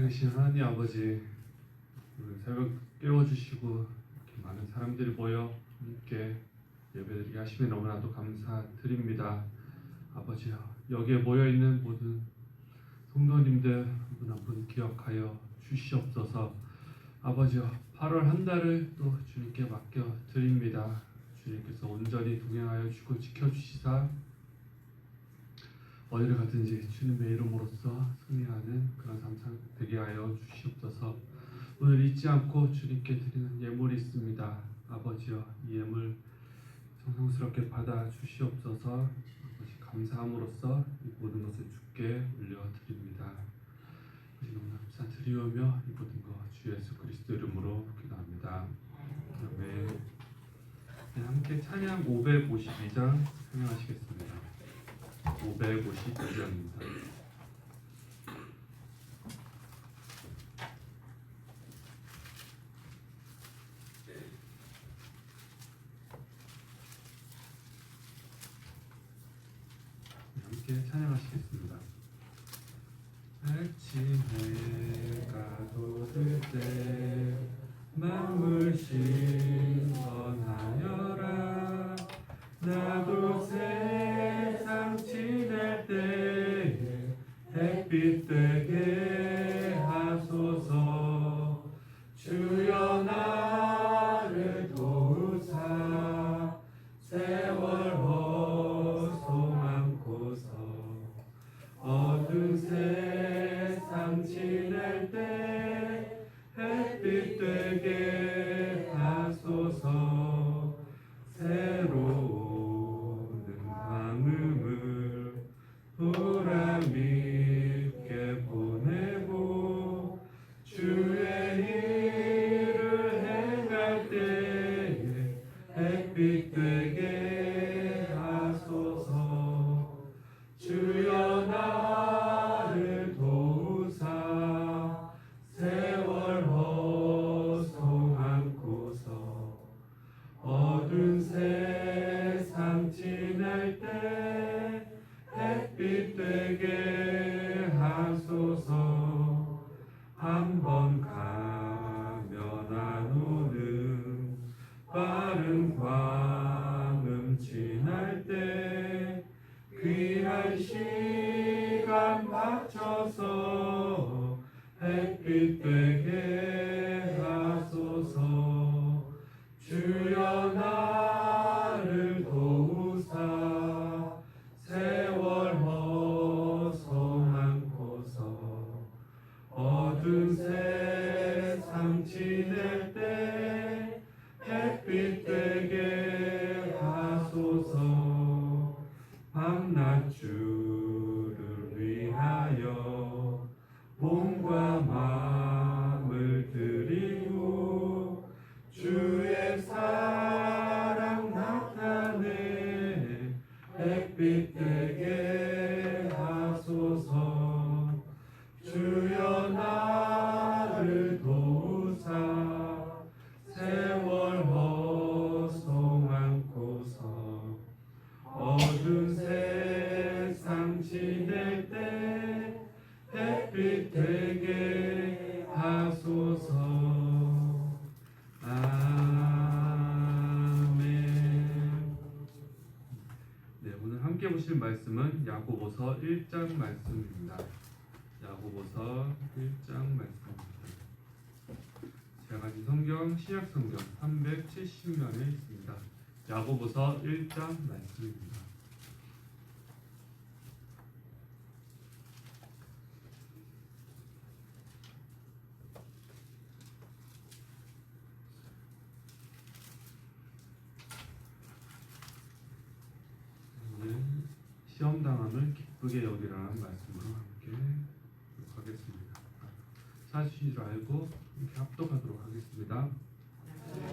살아계신 하나님 아버지, 오늘 새벽 깨워주시고 이렇게 많은 사람들이 모여 함께 예배드리게 하시면 너무나도 감사드립니다. 아버지요, 여기에 모여있는 모든 성도님들 한 분 한 분 기억하여 주시옵소서. 아버지요, 8월 한 달을 또 주님께 맡겨드립니다. 주님께서 온전히 동행하여 주고 지켜주시사 어디를 가든지 주님의 이름으로써 승리하는 그런 삶 되게 하여 주시옵소서. 오늘 잊지 않고 주님께 드리는 예물이 있습니다. 아버지여, 이 예물 정성스럽게 받아 주시옵소서. 아버지, 감사함으로써 이 모든 것을 주께 올려드립니다. 아버지, 너무 감사드리오며 이 모든 것 주 예수 그리스도 이름으로 기도합니다. 아멘. 네, 함께 찬양 552장 찬양하시겠습니다. 552장입니다. 함께 찬양하시겠습니다. 아침해가 돋을 때 만물 신선하여라. 나도 세상 지낼 때에 햇빛 되게 하소서. 주여 나를 도우사 세월 허송 않고서 어두운 세상 지낼 때 햇빛 되게 하소서. 새로운 마음을 보람 있게 보내고 주의 일을 행할 때에 햇빛 되게 하소서. 주여 나를 도우사 세월 허송 않고서 어두운 세상 지낼 때 햇빛 되게 하소서. 한번 가면 안 오는 빠른 광음 지날 때 귀한 시간 바쳐서 햇빛 되게 하소서. 주여 나를 도우사 세월 허송 않고서 어두운 세상 지낼 때 햇빛 되게 하소서. 밤낮 주를 위하여 몸과 마음을 드리고 주의 사랑 나타내 햇빛 되게 하소서. 주여 나를 도우사 세월 허송 않고서 어두운 세상 지낼 때 햇빛 되게 하소서. 아멘. 네, 오늘 함께 보실 말씀은 야고보서 1장 말씀입니다. 야고보서 1장 말씀입니다. 제가 가진 성경 신약성경 370면에 있습니다. 야고보서 1장 말씀입니다. 시험당함을 기쁘게 여기라는 말씀으로 함께 하겠습니다. 사실을 알고 이렇게 합독하도록 하겠습니다.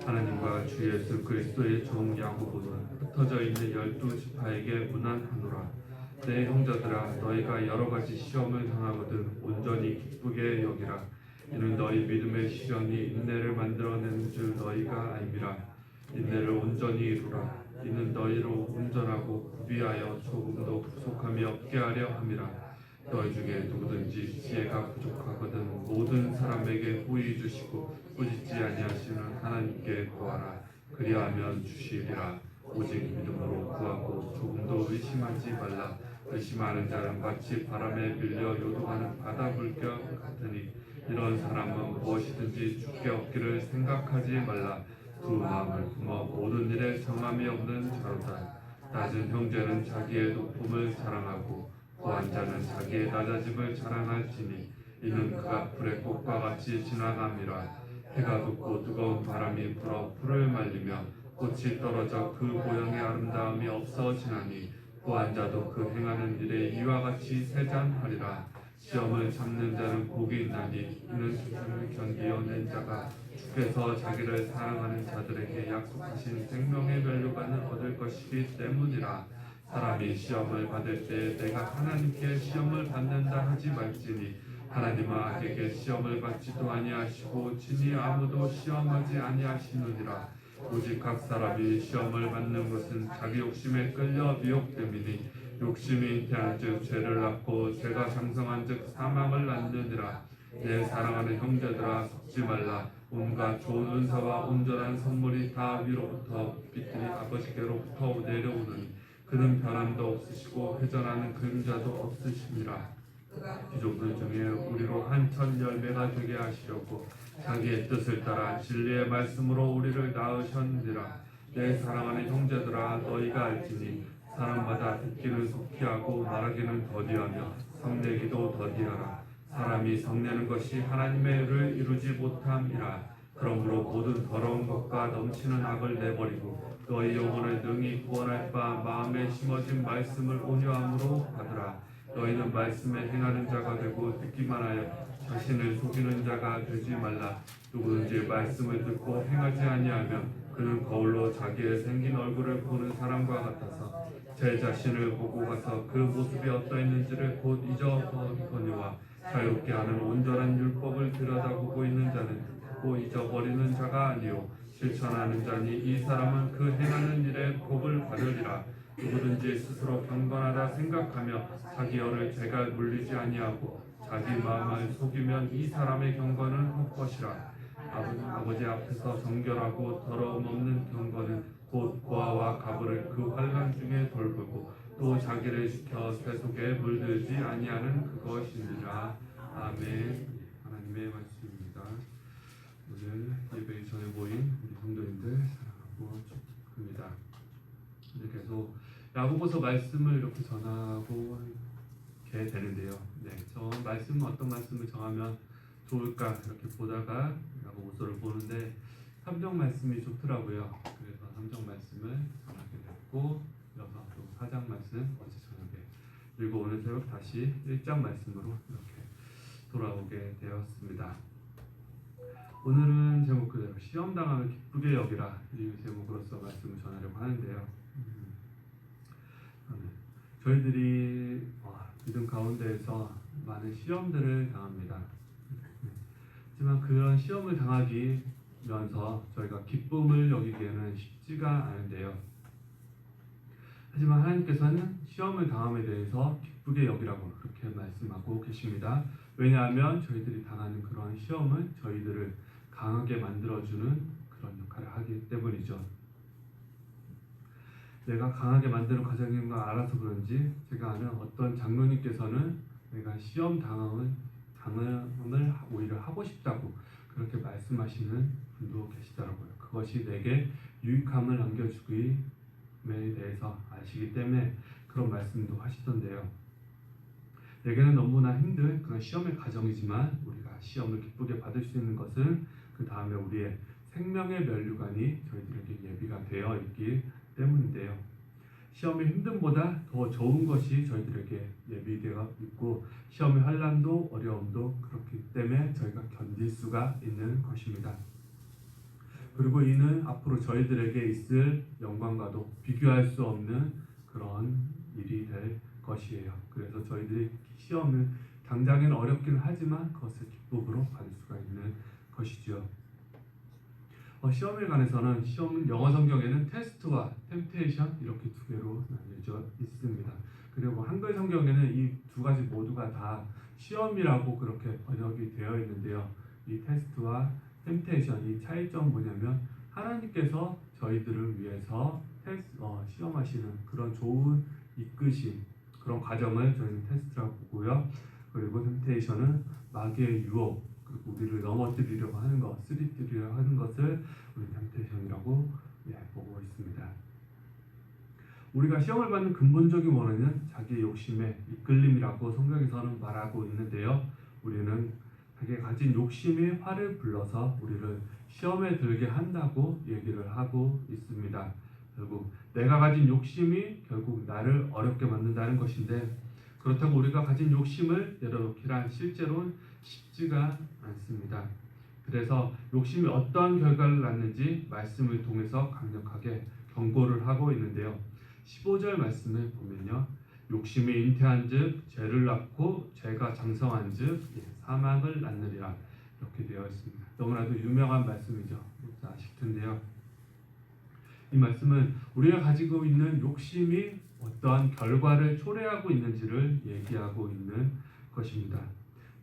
하나님과 주 예수 그리스도의 종 야고보는 흩어져 있는 12지파에게 문안하노라. 내 형제들아, 너희가 여러 가지 시험을 당하거든 온전히 기쁘게 여기라. 이는 너희 믿음의 시련이 인내를 만들어내는 줄 너희가 알미라. 인내를 온전히 이루라. 이는 너희로 온전하고 구비하여 조금도 부족함이 없게 하려 함이라. 너희 중에 누구든지 지혜가 부족하거든 모든 사람에게 후히 주시고 꾸짖지 아니하시는 하나님께 구하라. 그리하면 주시리라. 오직 믿음으로 구하고 조금도 의심하지 말라. 의심하는 자는 마치 바람에 밀려 요동하는 바다 물결 같으니 이런 사람은 무엇이든지 주께 얻기를 생각하지 말라. 두 마음을 품어 모든 일에 정함이 없는 자로다. 낮은 형제는 자기의 높음을 자랑하고 부한 자는 자기의 낮아짐을 자랑할지니 이는 그가 불의 꽃과 같이 지나감이라. 해가 돋고 뜨거운 바람이 불어 풀을 말리며 꽃이 떨어져 그 모양의 아름다움이 없어지나니 부한 자도 그 행하는 일에 이와 같이 세잔하리라. 시험을 참는 자는 복이 있나니 이는 수준을 견디어낸 자가 주께서 자기를 사랑하는 자들에게 약속하신 생명의 면류관을 얻을 것이기 때문이라. 사람이 시험을 받을 때 내가 하나님께 시험을 받는다 하지 말지니 하나님은 악에게 시험을 받지도 아니하시고 친히 아무도 시험하지 아니하시느니라. 오직 각 사람이 시험을 받는 것은 자기 욕심에 끌려 미혹됨이니 욕심이 잉태한즉 죄를 낳고 죄가 장성한즉 사망을 낳느니라. 내 사랑하는 형제들아 속지 말라. 온갖 좋은 은사와 온전한 선물이 다 위로부터 빛들이 아버지께로부터 내려오느니 그는 변함도 없으시고 회전하는 그림자도 없으시니라. 귀족들 중에 우리로 한천 열매가 되게 하시려고 자기의 뜻을 따라 진리의 말씀으로 우리를 낳으셨느니라. 내 사랑하는 형제들아 너희가 알지니 사람마다 듣기는 속히 하고 말하기는 더디하며 성내기도 더디하라. 사람이 성내는 것이 하나님의 의를 이루지 못함이라. 그러므로 모든 더러운 것과 넘치는 악을 내버리고 너희 영혼을 능히 구원할 바 마음에 심어진 말씀을 온유함으로 받으라. 너희는 말씀에 행하는 자가 되고 듣기만 하여 자신을 속이는 자가 되지 말라. 누구든지 말씀을 듣고 행하지 아니하면 그는 거울로 자기의 생긴 얼굴을 보는 사람과 같아서 제 자신을 보고 가서 그 모습이 어떠했는지를 곧 잊어버리거니와 자유롭게 하는 온전한 율법을 들여다보고 있는 자는 듣고 잊어버리는 자가 아니요 실천하는 자니 이 사람은 그 행하는 일에 복을 받으리라. 누구든지 스스로 경건하다 생각하며 자기 열을 죄가 물리지 아니하고 자기 마음을 속이면 이 사람의 경건은 헛것이라. 아버지 앞에서 정결하고 더러움 없는 경건은 곧 고아와 가부를 그 환난 중에 돌보고 또 자기를 지켜 새 속에 물들지 아니하는 그것이니라. 아멘. 하나님의 말씀입니다. 오늘 예배 전에 모인 우리 성도님들 사랑하고 축복합니다. 이제 계속 야고보서 말씀을 이렇게 전하고 게 되는데요. 네, 저 말씀은 어떤 말씀을 정하면 좋을까 이렇게 보다가 야고보서를 보는데 3장 말씀이 좋더라고요. 그래서 3장 말씀을 전하게 됐고 이어서 또 4장 말씀 어제 저녁에 그리고 오늘 새벽 다시 1장 말씀으로 이렇게 돌아오게 되었습니다. 오늘은 제목 그대로 시험 당하면 기쁘게 여기라 이 제목으로서 말씀을 전하려고 하는데요. 저희들이 믿음 가운데에서 많은 시험들을 당합니다. 하지만 그런 시험을 당하면서 저희가 기쁨을 여기기에는 쉽지가 않은데요. 하지만 하나님께서는 시험을 당함에 대해서 기쁘게 여기라고 그렇게 말씀하고 계십니다. 왜냐하면 저희들이 당하는 그런 시험은 저희들을 강하게 만들어주는 그런 역할을 하기 때문이죠. 내가 강하게 만드는 과정인 걸 알아서 그런지 제가 아는 어떤 장로님께서는 내가 시험 당함을 오히려 하고 싶다고 그렇게 말씀하시는 분도 계시더라고요. 그것이 내게 유익함을 남겨주기에 대해서 아시기 때문에 그런 말씀도 하시던데요. 내게는 너무나 힘든 그런 시험의 과정이지만 우리가 시험을 기쁘게 받을 수 있는 것은 그 다음에 우리의 생명의 면류관이 저희들에게 예비가 되어 있기 때문인데요. 시험의 힘듦보다 더 좋은 것이 저희들에게 예비되어 있고 시험의 환난도 어려움도 그렇기 때문에 저희가 견딜 수가 있는 것입니다. 그리고 이는 앞으로 저희들에게 있을 영광과도 비교할 수 없는 그런 일이 될 것이에요. 그래서 저희들이 시험을 당장은 어렵기는 하지만 그것을 기쁨으로 받을 수가 있는 것이죠. 시험에 관해서는 영어 성경에는 테스트와 템테이션 이렇게 두 개로 나뉘어져 있습니다. 그리고 한글 성경에는 이 두 가지 모두가 다 시험이라고 그렇게 번역이 되어 있는데요. 이 테스트와 템테이션, 이 차이점 뭐냐면 하나님께서 저희들을 위해서 시험하시는 그런 좋은 이끄심, 그런 과정을 저희는 테스트라고 보고요. 그리고 템테이션은 마귀의 유혹, 그리고 우리를 넘어뜨리려고 하는 것, 쓰러뜨리려고 하는 것을 우리 템테이션이라고 보고 있습니다. 우리가 시험을 받는 근본적인 원인은 자기의 욕심의 이끌림이라고 성경에서는 말하고 있는데요. 우리는 자기가 가진 욕심이 화를 불러서 우리를 시험에 들게 한다고 얘기를 하고 있습니다. 결국 내가 가진 욕심이 결국 나를 어렵게 만든다는 것인데, 그렇다고 우리가 가진 욕심을 내려놓기란 실제로는 쉽지가 않습니다. 그래서 욕심이 어떠한 결과를 낳는지 말씀을 통해서 강력하게 경고를 하고 있는데요. 15절 말씀을 보면요, 욕심이 잉태한즉 죄를 낳고 죄가 장성한즉 사망을 낳느니라, 이렇게 되어 있습니다. 너무나도 유명한 말씀이죠. 아실 텐데요. 이 말씀은 우리가 가지고 있는 욕심이 어떠한 결과를 초래하고 있는지를 얘기하고 있는 것입니다.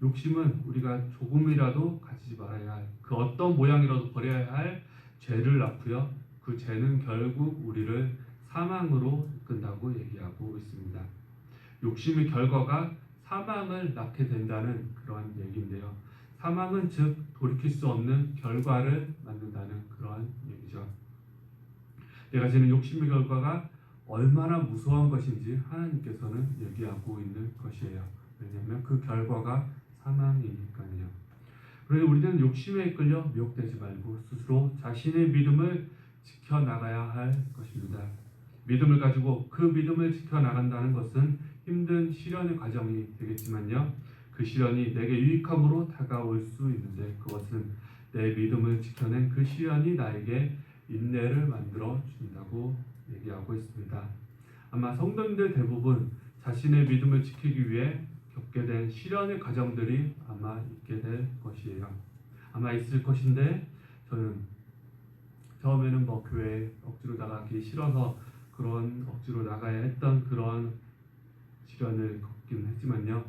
욕심은 우리가 조금이라도 가지지 말아야 할, 그 어떤 모양이라도 버려야 할 죄를 낳고요. 그 죄는 결국 우리를 사망으로 이끈다고 얘기하고 있습니다. 욕심의 결과가 사망을 낳게 된다는 그러한 얘기인데요. 사망은 즉 돌이킬 수 없는 결과를 만든다는 그러한 얘기죠. 내가 지는 욕심의 결과가 얼마나 무서운 것인지 하나님께서는 얘기하고 있는 것이에요. 왜냐하면 그 결과가 사망이니까요. 그래서 우리는 욕심에 이끌려 미혹되지 말고 스스로 자신의 믿음을 지켜나가야 할 것입니다. 믿음을 가지고 그 믿음을 지켜나간다는 것은 힘든 시련의 과정이 되겠지만요, 그 시련이 내게 유익함으로 다가올 수 있는데, 그것은 내 믿음을 지켜낸 그 시련이 나에게 인내를 만들어 준다고 얘기하고 있습니다. 아마 성도님들 대부분 자신의 믿음을 지키기 위해 겪게 된 시련의 과정들이 아마 있게 될 것이에요. 아마 있을 것인데, 저는 처음에는 교회에 억지로 나가기 싫어서 그런 억지로 나가야 했던 그런 시련을 겪긴 했지만요,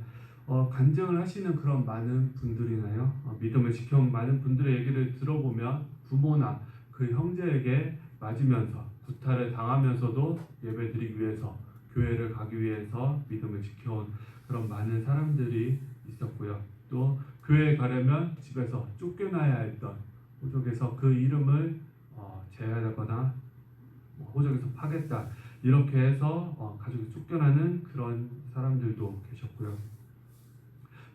간증을 하시는 그런 많은 분들이나요, 믿음을 지켜온 많은 분들의 얘기를 들어보면 부모나 그 형제에게 맞으면서 구타를 당하면서도 예배드리기 위해서, 교회를 가기 위해서 믿음을 지켜온 그런 많은 사람들이 있었고요. 또 교회에 가려면 집에서 쫓겨나야 했던, 호적에서 그 이름을 제하거나 호적에서 파겠다, 이렇게 해서 가족이 쫓겨나는 그런 사람들도 계셨고요.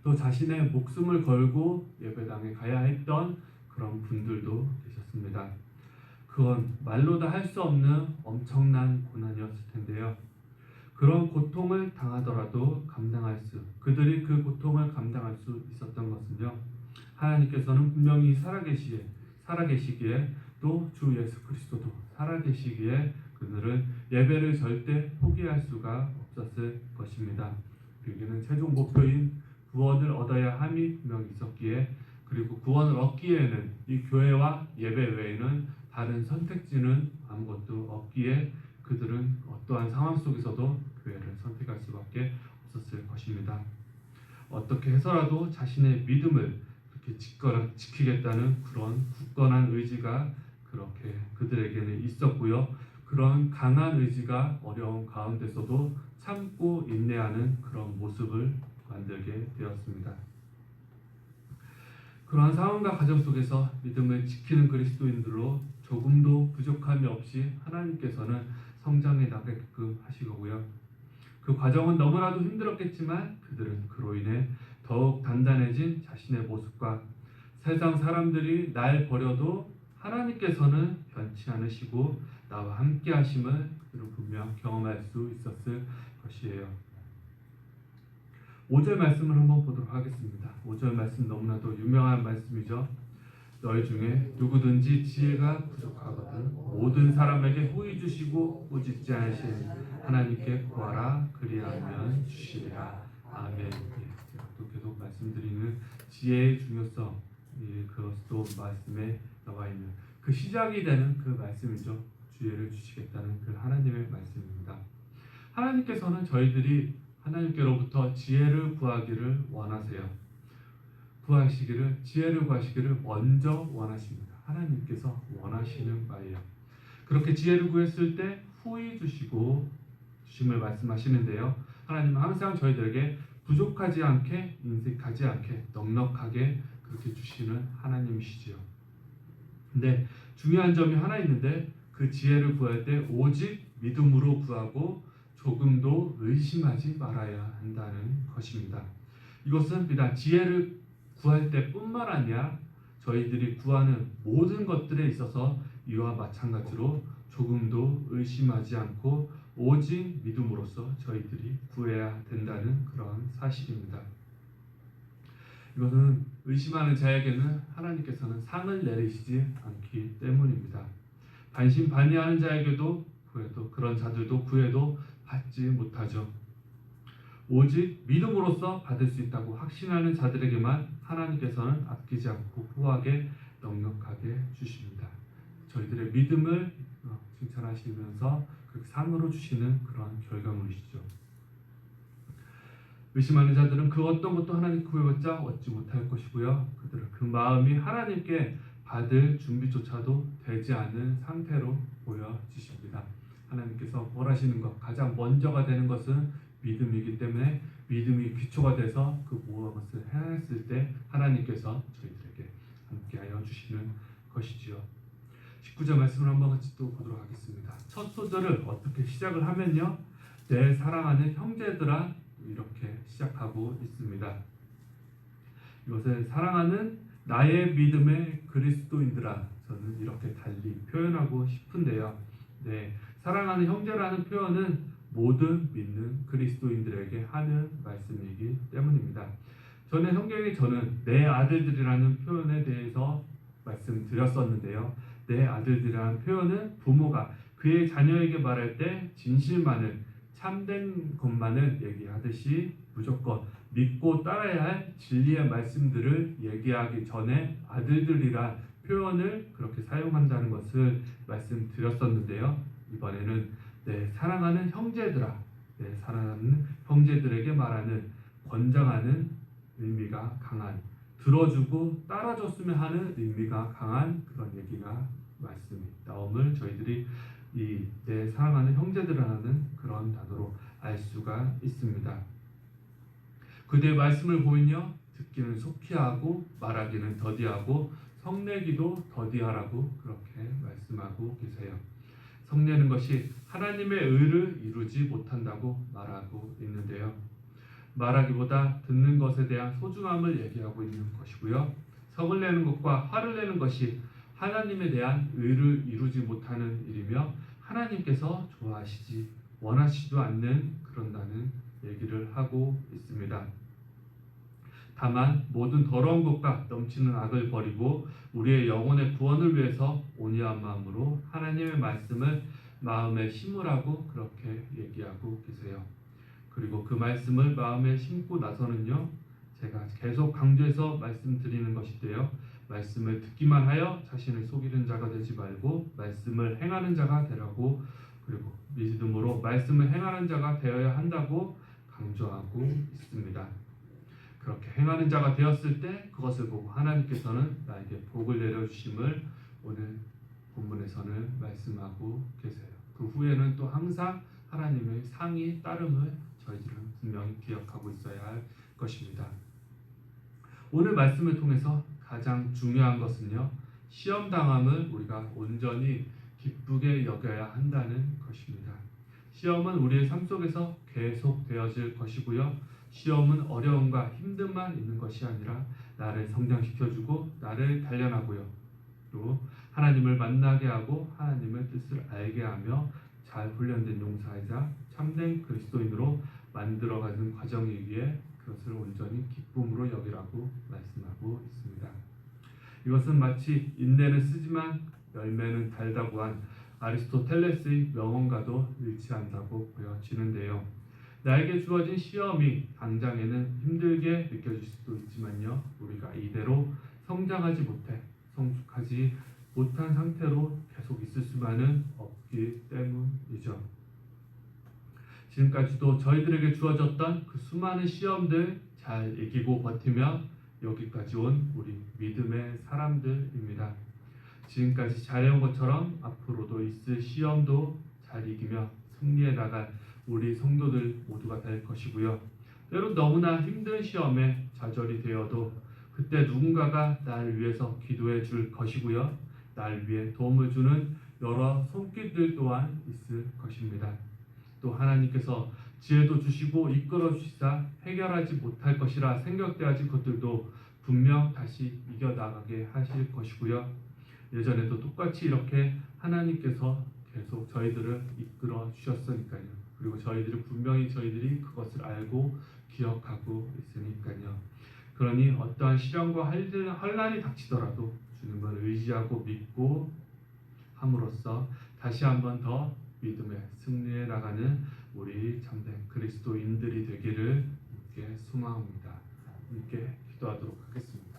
또 자신의 목숨을 걸고 예배당에 가야 했던 그런 분들도 계셨습니다. 그건 말로 다 할 수 없는 엄청난 고난이었을 텐데요. 그런 고통을 당하더라도 그들이 그 고통을 감당할 수 있었던 것은요, 하나님께서는 분명히 살아계시기에 또 주 예수 그리스도도 살아계시기에 그들은 예배를 절대 포기할 수가 없었을 것입니다. 그에게는 최종 목표인 구원을 얻어야 함이 분명히 있었기에, 그리고 구원을 얻기에는 이 교회와 예배 외에는 다른 선택지는 아무것도 없기에 그들은 어떠한 상황 속에서도 교회를 선택할 수밖에 없었을 것입니다. 어떻게 해서라도 자신의 믿음을 그렇게 지키겠다는 그런 굳건한 의지가 그렇게 그들에게는 있었고요. 그런 강한 의지가 어려운 가운데서도 참고 인내하는 그런 모습을 만들게 되었습니다. 그러한 상황과 가정 속에서 믿음을 지키는 그리스도인들로 조금도 부족함이 없이 하나님께서는 성장해 나가게끔 하시고요. 그 과정은 너무나도 힘들었겠지만 그들은 그로 인해 더욱 단단해진 자신의 모습과 세상 사람들이 날 버려도 하나님께서는 변치 않으시고 나와 함께 하심을 그들은 분명 경험할 수 있었을 것이에요. 5절 말씀을 한번 보도록 하겠습니다. 5절 말씀 너무나도 유명한 말씀이죠. 너희 중에 누구든지 지혜가 부족하거든 모든 사람에게 후히 주시고 꾸짖지 않으신 하나님께 구하라 그리하면 주시리라. 아멘. 제가 또 계속 말씀드리는 지혜의 중요성, 그것도 말씀에 나와 있는 그 시작이 되는 그 말씀이죠. 지혜를 주시겠다는 그 하나님의 말씀입니다. 하나님께서는 저희들이 하나님께로부터 지혜를 구하기를 원하세요. 지혜를 구하시기를 먼저 원하십니다. 하나님께서 원하시는 바예요. 그렇게 지혜를 구했을 때 후히 주심을 말씀하시는데요. 하나님은 항상 저희들에게 부족하지 않게, 인색하지 않게, 넉넉하게 그렇게 주시는 하나님이시지요. 근데 중요한 점이 하나 있는데, 그 지혜를 구할 때 오직 믿음으로 구하고 조금도 의심하지 말아야 한다는 것입니다. 이것은 비단 지혜를 구할 때뿐만 아니라 저희들이 구하는 모든 것들에 있어서 이와 마찬가지로 조금도 의심하지 않고 오직 믿음으로써 저희들이 구해야 된다는 그런 사실입니다. 이것은 의심하는 자에게는 하나님께서는 상을 내리시지 않기 때문입니다. 반신반의하는 자에게도 구해도, 그런 자들도 구해도 받지 못하죠. 오직 믿음으로써 받을 수 있다고 확신하는 자들에게만 하나님께서는 아끼지 않고 후하게 넉넉하게 주십니다. 저희들의 믿음을 칭찬하시면서 그 상으로 주시는 그런 결과물이시죠. 의심하는 자들은 그 어떤 것도 하나님 구해봤자 얻지 못할 것이고요. 그들은 그 마음이 하나님께 받을 준비조차도 되지 않은 상태로 보여지십니다. 하나님께서 원하시는 것, 가장 먼저가 되는 것은 믿음이기 때문에 믿음이 기초가 돼서 그 모든 것을 해냈을 때 하나님께서 저희들에게 함께하여 주시는 것이지요. 19절 말씀을 한번 같이 또 보도록 하겠습니다. 첫 소절을 어떻게 시작을 하면요, 내 사랑하는 형제들아, 이렇게 시작하고 있습니다. 이것을 사랑하는 나의 믿음의 그리스도인들아, 저는 이렇게 달리 표현하고 싶은데요. 네, 사랑하는 형제라는 표현은 모든 믿는 그리스도인들에게 하는 말씀이기 때문입니다. 전에 성경에 저는 내 아들들이라는 표현에 대해서 말씀드렸었는데요. 내 아들들이라는 표현은 부모가 그의 자녀에게 말할 때 진실만을, 참된 것만을 얘기하듯이 무조건 믿고 따라야 할 진리의 말씀들을 얘기하기 전에 아들들이란 표현을 그렇게 사용한다는 것을 말씀드렸었는데요. 이번에는 내 사랑하는 형제들아, 내 사랑하는 형제들에게 말하는 권장하는 의미가 강한, 들어주고 따라줬으면 하는 의미가 강한 그런 얘기가 말씀이 나옴을 저희들이 이 내 사랑하는 형제들이라는 그런 단어로 알 수가 있습니다. 그대의 말씀을 보면요, 듣기는 속히 하고 말하기는 더디하고 성내기도 더디하라고 그렇게 말씀하고 계세요. 성내는 것이 하나님의 의를 이루지 못한다고 말하고 있는데요. 말하기보다 듣는 것에 대한 소중함을 얘기하고 있는 것이고요. 성을 내는 것과 화를 내는 것이 하나님에 대한 의를 이루지 못하는 일이며 하나님께서 좋아하시지 원하시지도 않는 그런다는 얘기를 하고 있습니다. 다만 모든 더러운 것과 넘치는 악을 버리고 우리의 영혼의 구원을 위해서 온유한 마음으로 하나님의 말씀을 마음에 심으라고 그렇게 얘기하고 계세요. 그리고 그 말씀을 마음에 심고 나서는요, 제가 계속 강조해서 말씀드리는 것인데요, 말씀을 듣기만 하여 자신을 속이는 자가 되지 말고 말씀을 행하는 자가 되라고, 그리고 믿음으로 말씀을 행하는 자가 되어야 한다고 강조하고 있습니다. 그렇게 행하는 자가 되었을 때 그것을 보고 하나님께서는 나에게 복을 내려주심을 오늘 본문에서는 말씀하고 계세요. 그 후에는 또 항상 하나님의 상이 따름을 저희들은 분명히 기억하고 있어야 할 것입니다. 오늘 말씀을 통해서 가장 중요한 것은요, 시험당함을 우리가 온전히 기쁘게 여겨야 한다는 것입니다. 시험은 우리의 삶 속에서 계속 되어질 것이고요, 시험은 어려움과 힘듦만 있는 것이 아니라 나를 성장시켜주고 나를 단련하고요, 또 하나님을 만나게 하고 하나님의 뜻을 알게 하며 잘 훈련된 용사이자 참된 그리스도인으로 만들어가는 과정이기에 그것을 온전히 기쁨으로 여기라고 말씀하고 있습니다. 이것은 마치 인내는 쓰지만 열매는 달다고 한 아리스토텔레스의 명언과도 일치한다고 보여지는데요. 나에게 주어진 시험이 당장에는 힘들게 느껴질 수도 있지만요, 우리가 이대로 성장하지 못해 성숙하지 못한 상태로 계속 있을 수만은 없기 때문이죠. 지금까지도 저희들에게 주어졌던 그 수많은 시험들 잘 이기고 버티며 여기까지 온 우리 믿음의 사람들입니다. 지금까지 잘해온 것처럼 앞으로도 있을 시험도 잘 이기며 승리해 나갈 우리 성도들 모두가 될 것이고요. 때론 너무나 힘든 시험에 좌절이 되어도 그때 누군가가 날 위해서 기도해 줄 것이고요. 날 위해 도움을 주는 여러 손길들 또한 있을 것입니다. 또 하나님께서 지혜도 주시고 이끌어 주시사 해결하지 못할 것이라 생각되어진 것들도 분명 다시 이겨나가게 하실 것이고요. 예전에도 똑같이 이렇게 하나님께서 계속 저희들을 이끌어 주셨으니까요. 그리고 저희들은 분명히 저희들이 그것을 알고 기억하고 있으니까요. 그러니 어떠한 시련과 환난이 닥치더라도 주님을 의지하고 믿고 함으로써 다시 한번 더 믿음의 승리에 나가는 우리 참된 그리스도인들이 되기를 함께 소망합니다. 함께 기도하도록 하겠습니다.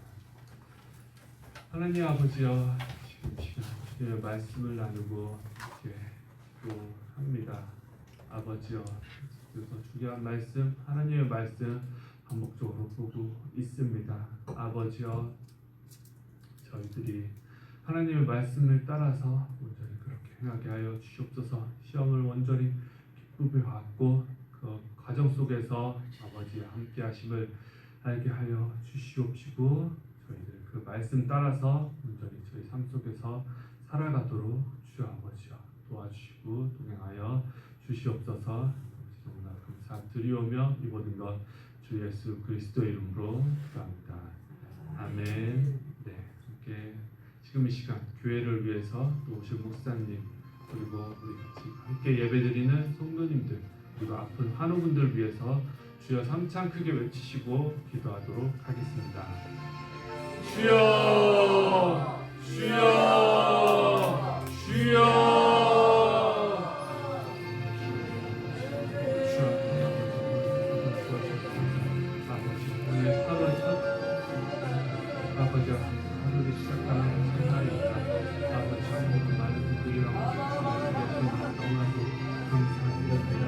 하나님 아버지여, 지금 시간 주님의 말씀을 나누고 기도합니다. 아버지여, 그래서 중요한 말씀, 하나님의 말씀 반복적으로 보고 있습니다. 아버지여, 저희들이 하나님의 말씀을 따라서 온전히 그렇게 행하게 하여 주시옵소서. 시험을 온전히 기쁘게 받고 그 과정 속에서 아버지의 함께 하심을 알게 하여 주시옵시고, 저희들 그 말씀 따라서 온전히 저희 삶 속에서 살아가도록 주 아버지여 도와주시고 동행하여 주시옵소서. 너무나 감사드리오며 이 모든 것 주 예수 그리스도의 이름으로 기도합니다. 아멘. 네, 함께 지금 이 시간 교회를 위해서 또 오신 목사님, 그리고 우리 같이 함께 예배드리는 성도님들, 그리고 아픈 환우분들 위해서 주여 삼창 크게 외치시고 기도하도록 하겠습니다. 주여, 주여, 주여. 아버지, 하루를 시작하는 첫날입니다. 아버지, 많은 분들이랑 너무나도 감사드립니다.